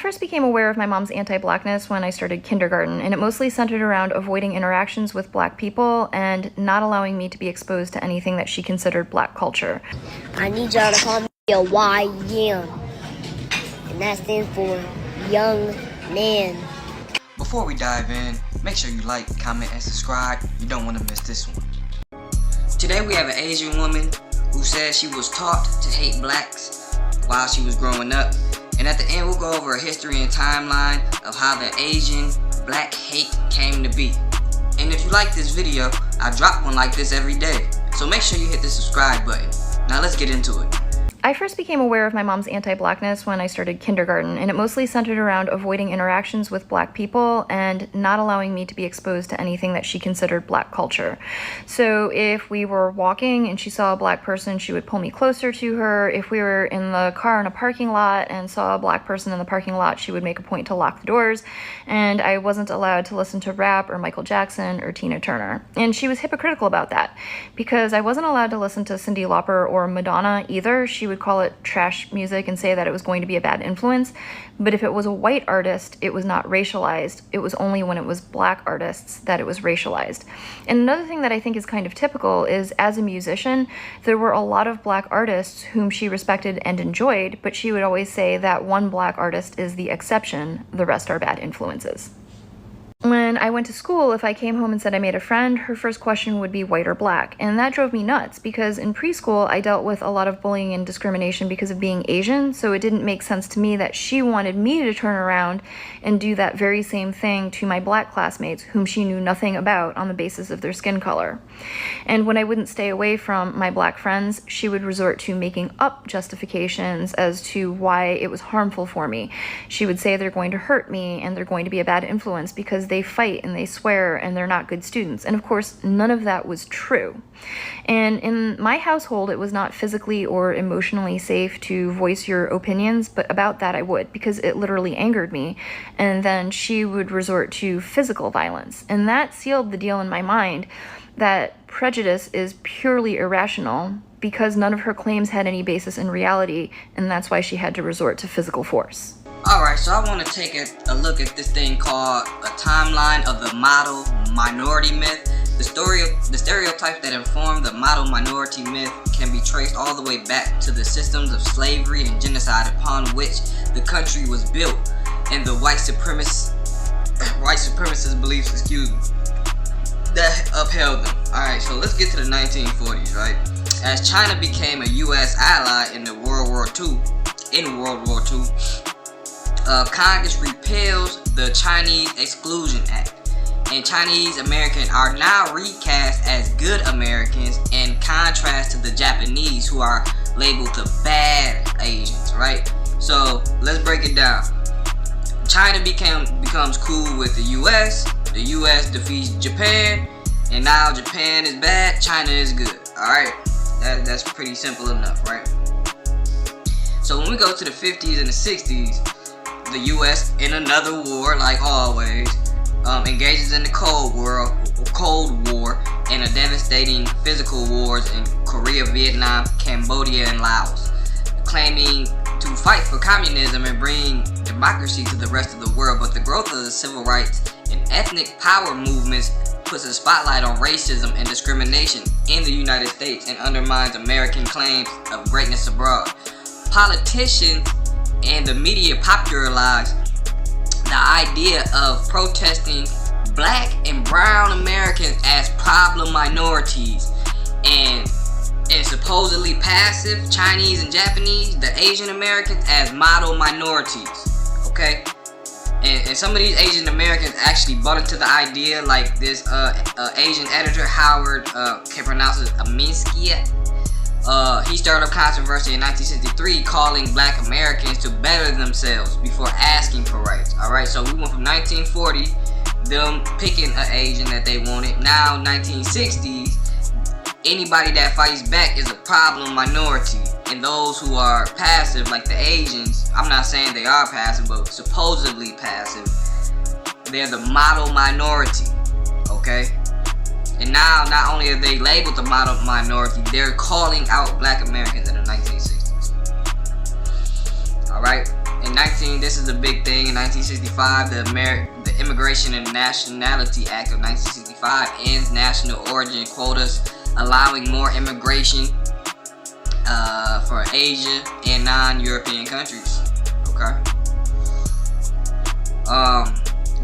I first became aware of my mom's anti-blackness when I started kindergarten, and it mostly centered around avoiding interactions with black people and not allowing me to be exposed to anything that she considered black culture. I need y'all to call me a YM, and that stands for young man. Before we dive in, make sure you like, comment, and subscribe. You don't want to miss this one. Today we have an Asian woman who says she was taught to hate blacks while she was growing up. And at the end, we'll go over a history and timeline of how the Asian black hate came to be. And if you like this video, I drop one like this every day. So make sure you hit the subscribe button. Now let's get into it. I first became aware of my mom's anti-blackness when I started kindergarten, and it mostly centered around avoiding interactions with black people and not allowing me to be exposed to anything that she considered black culture. So if we were walking and she saw a black person, she would pull me closer to her. If we were in the car in a parking lot and saw a black person in the parking lot, she would make a point to lock the doors, and I wasn't allowed to listen to rap or Michael Jackson or Tina Turner. And she was hypocritical about that, because I wasn't allowed to listen to Cyndi Lauper or Madonna either. She would call it trash music and say that it was going to be a bad influence. But if it was a white artist, it was not racialized. It was only when it was black artists that it was racialized. And another thing that I think is kind of typical is, as a musician, there were a lot of black artists whom she respected and enjoyed, but she would always say that one black artist is the exception, the rest are bad influences. When I went to school, if I came home and said I made a friend, her first question would be white or black. And that drove me nuts, because in preschool, I dealt with a lot of bullying and discrimination because of being Asian, so it didn't make sense to me that she wanted me to turn around and do that very same thing to my black classmates, whom she knew nothing about, on the basis of their skin color. And when I wouldn't stay away from my black friends, she would resort to making up justifications as to why it was harmful for me. She would say they're going to hurt me and they're going to be a bad influence because they fight and they swear and they're not good students. And of course, none of that was true. And in my household, it was not physically or emotionally safe to voice your opinions, but about that I would, because it literally angered me. And then she would resort to physical violence. And that sealed the deal in my mind that prejudice is purely irrational, because none of her claims had any basis in reality, and that's why she had to resort to physical force. Alright, so I want to take a look at this thing called a timeline of the model minority myth. The stereotypes that inform the model minority myth can be traced all the way back to the systems of slavery and genocide upon which the country was built, and the white supremacist beliefs, that upheld them. Alright, so let's get to the 1940s, right? As China became a U.S. ally in World War II, Congress repeals the Chinese Exclusion Act, and Chinese Americans are now recast as good Americans, in contrast to the Japanese, who are labeled the bad Asians, right? So let's break it down. China becomes cool with the US defeats Japan, and now Japan is bad, China is good. Alright, that's pretty simple enough, right? So when we go to the 50s and the 60s, the US, in another war like always, engages in the Cold War and a devastating physical wars in Korea, Vietnam, Cambodia, and Laos, claiming to fight for communism and bring democracy to the rest of the world. But the growth of the civil rights and ethnic power movements puts a spotlight on racism and discrimination in the United States and undermines American claims of greatness abroad. Politicians and the media popularized the idea of protesting black and brown Americans as problem minorities, and supposedly passive Chinese and Japanese, the Asian Americans, as model minorities. Okay, and some of these Asian Americans actually bought into the idea, like this Asian editor Howard can pronounce it Aminsky. He started a controversy in 1963 calling black Americans to better themselves before asking for rights. Alright, so we went from 1940, them picking an Asian that they wanted. Now 1960s, anybody that fights back is a problem minority. And those who are passive, like the Asians, I'm not saying they are passive, but supposedly passive, they're the model minority. Okay? And now, not only are they labeled the model minority, they're calling out black Americans in the 1960s. Alright? And This is a big thing. In 1965, the Immigration and Nationality Act of 1965 ends national origin quotas, allowing more immigration for Asia and non-European countries. Okay.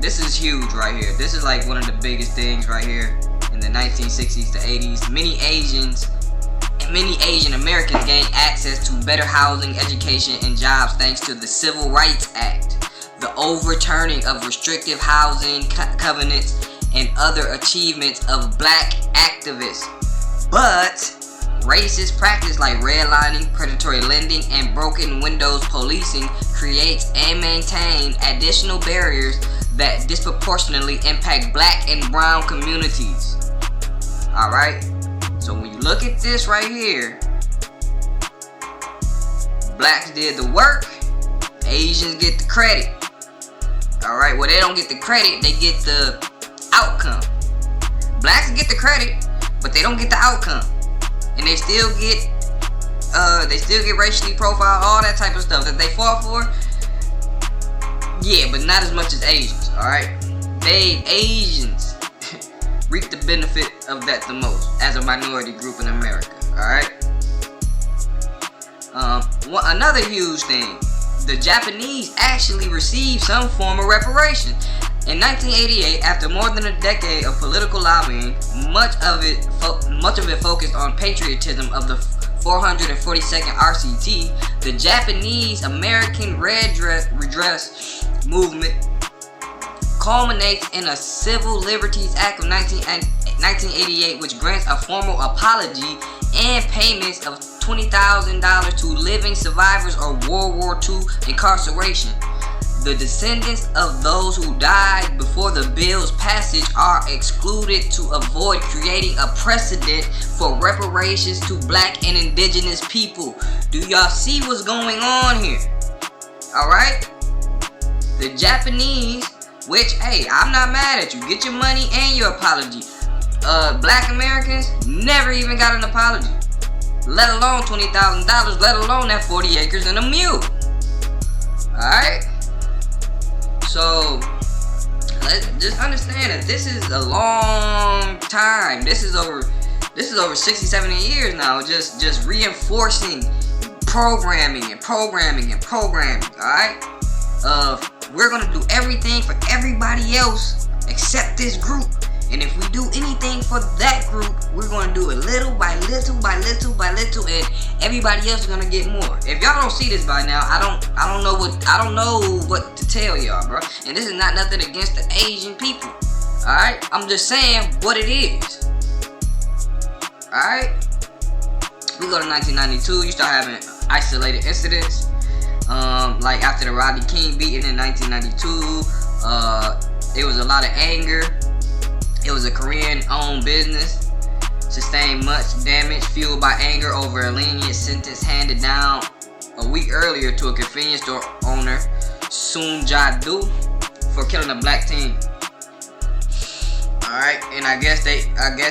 This is huge right here. This is like one of the biggest things right here in the 1960s to 80s. Many Asian Americans gained access to better housing, education, and jobs thanks to the Civil Rights Act, the overturning of restrictive housing covenants, and other achievements of black activists. But racist practice like redlining, predatory lending, and broken windows policing creates and maintain additional barriers that disproportionately impact black and brown communities. Alright? So when you look at this right here, blacks did the work, Asians get the credit. Alright, well, they don't get the credit, they get the outcome. Blacks get the credit, but they don't get the outcome. And they still get racially profiled, all that type of stuff that they fought for. Yeah, but not as much as Asians, alright? Asians reap the benefit of that the most as a minority group in America, alright? Another huge thing, the Japanese actually received some form of reparation. In 1988, after more than a decade of political lobbying, much of it focused on patriotism of the 442nd RCT, the Japanese American Redress movement culminates in a Civil Liberties Act of 1988, which grants a formal apology and payments of $20,000 to living survivors of World War II incarceration. The descendants of those who died before the bill's passage are excluded to avoid creating a precedent for reparations to black and indigenous people. Do y'all see what's going on here? Alright? The Japanese, which, hey, I'm not mad at you. Get your money and your apology. Black Americans never even got an apology. Let alone $20,000, let alone that 40 acres and a mule. Alright? So, let's just understand that this is a long time. This is over 60, 70 years now. Just reinforcing programming. Alright? We're gonna do everything for everybody else except this group. And if we do anything for that group, we're gonna do it little by little, and everybody else is gonna get more. If y'all don't see this by now, I don't know what to tell y'all, bro. And this is not nothing against the Asian people. Alright? I'm just saying what it is. Alright? We go to 1992, you start having isolated incidents. Like after the Rodney King beating in 1992, there was a lot of anger. It was a Korean-owned business, sustained much damage, fueled by anger over a lenient sentence handed down a week earlier to a convenience store owner, Soon Ja-do, for killing a black teen. Alright, and I guess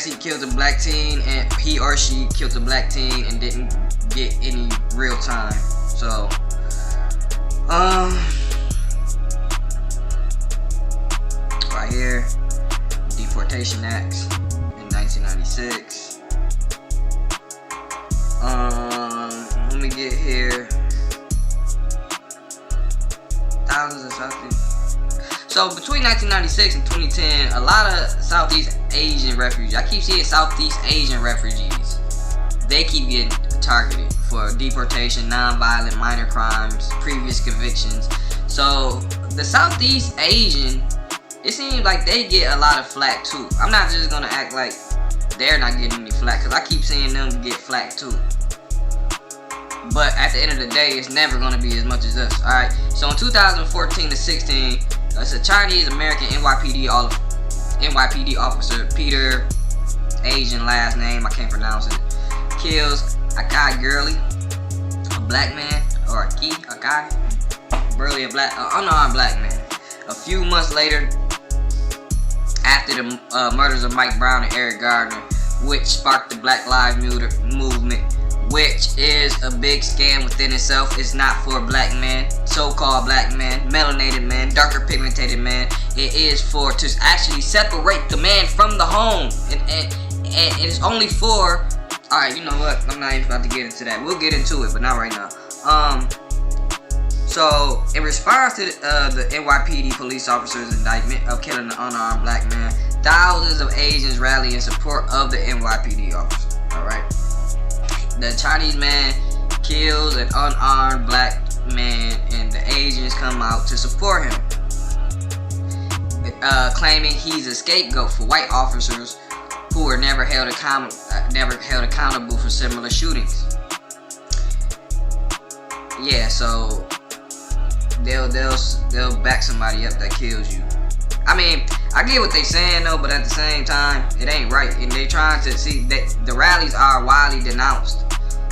he killed a black teen, and he or she killed a black teen and didn't get any real time. So, right here. Deportation Acts in 1996. Let me get here. Thousands of Southeast. So between 1996 and 2010, a lot of Southeast Asian refugees. I keep seeing Southeast Asian refugees. They keep getting targeted for deportation, non-violent minor crimes, previous convictions. So the Southeast Asian, it seems like they get a lot of flack too. I'm not just gonna act like they're not getting any flack, because I keep seeing them get flack too. But at the end of the day, it's never gonna be as much as us. Alright, so in 2014 to 16, it's a Chinese American NYPD officer, Peter, Asian last name, I can't pronounce it, kills a guy Gurley, a black man, or a guy, Burley, a unarmed black man. A few months later, after the murders of Mike Brown and Eric Gardner, which sparked the Black Lives Matter movement, which is a big scam within itself. It's not for black men, so-called black men, melanated men, darker pigmented men. It is for to actually separate the man from the home, and it's only for. All right, you know what? I'm not even about to get into that. We'll get into it, but not right now. So in response to the NYPD police officer's indictment of killing an unarmed black man, thousands of Asians rally in support of the NYPD officer. All right. The Chinese man kills an unarmed black man, and the Asians come out to support him, claiming he's a scapegoat for white officers who were never held accountable for similar shootings. Yeah, so they'll back somebody up that kills you. I mean, I get what they saying though, but at the same time, it ain't right. And they trying to see that the rallies are widely denounced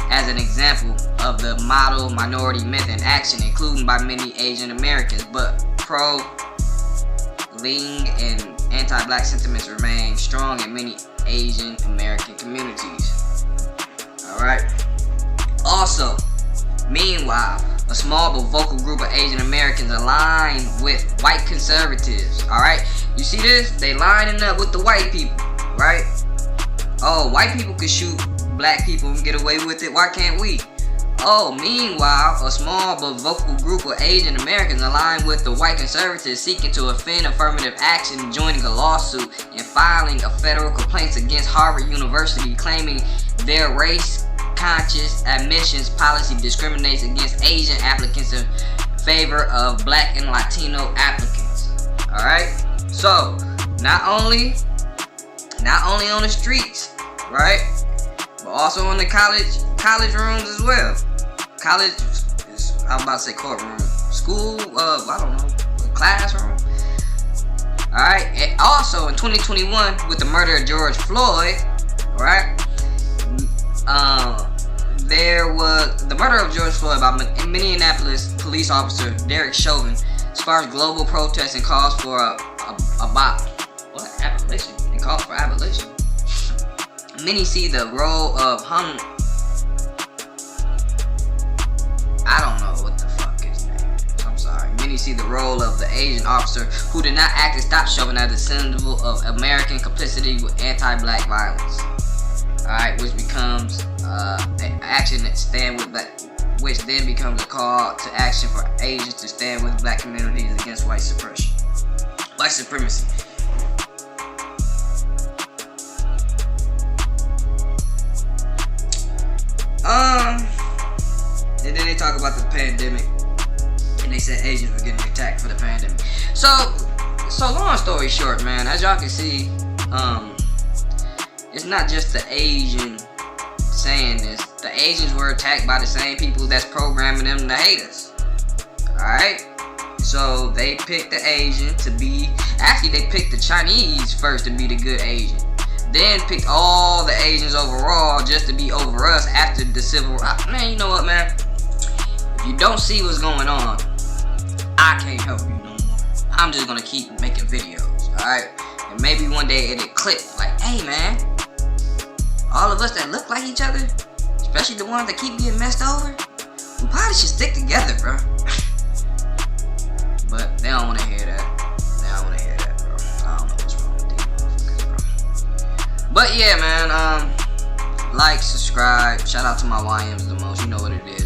as an example of the model minority myth in action, including by many Asian Americans. But pro-Ling and anti-black sentiments remain strong in many Asian American communities. Alright. Also, meanwhile, a small but vocal group of Asian Americans align with white conservatives. Alright? You see this? They lining up with the white people. Right? Oh, white people can shoot black people and get away with it. Why can't we? Oh, meanwhile, a small but vocal group of Asian Americans align with the white conservatives seeking to offend affirmative action, joining a lawsuit and filing a federal complaint against Harvard University, claiming their race-conscious admissions policy discriminates against Asian applicants in favor of black and Latino applicants. Alright? So, not only on the streets, right? But also in the college rooms as well. College is, I was about to say courtroom. School, I don't know, classroom. Alright, and also in 2021 with the murder of George Floyd, right? There was the murder of George Floyd by Minneapolis police officer Derek Chauvin sparked global protests and calls for abolition. It calls for abolition. Many see the role of I don't know what the fuck his name is. I'm sorry. Many see the role of the Asian officer who did not act and stop Chauvin as a symbol of American complicity with anti-black violence. Alright, which becomes an action that stand with black, which then becomes a call to action for Asians to stand with black communities against white supremacy. And then they talk about the pandemic, and they said Asians were getting attacked for the pandemic. So long story short, man, as y'all can see, it's not just the Asian saying this. The Asians were attacked by the same people that's programming them to hate us. Alright? So they picked the Asian to be, actually they picked the Chinese first to be the good Asian. Then picked all the Asians overall just to be over us after the civil rights. Man, you know what, man? If you don't see what's going on, I can't help you no more. I'm just gonna keep making videos, alright? And maybe one day it'll click, like, hey man, all of us that look like each other, especially the ones that keep getting messed over, we probably should stick together, bro. But they don't wanna hear that. They don't wanna hear that, bro. I don't know what's wrong with these motherfuckers, bro. But yeah, man, like, subscribe, shout out to my YMs the most, you know what it is.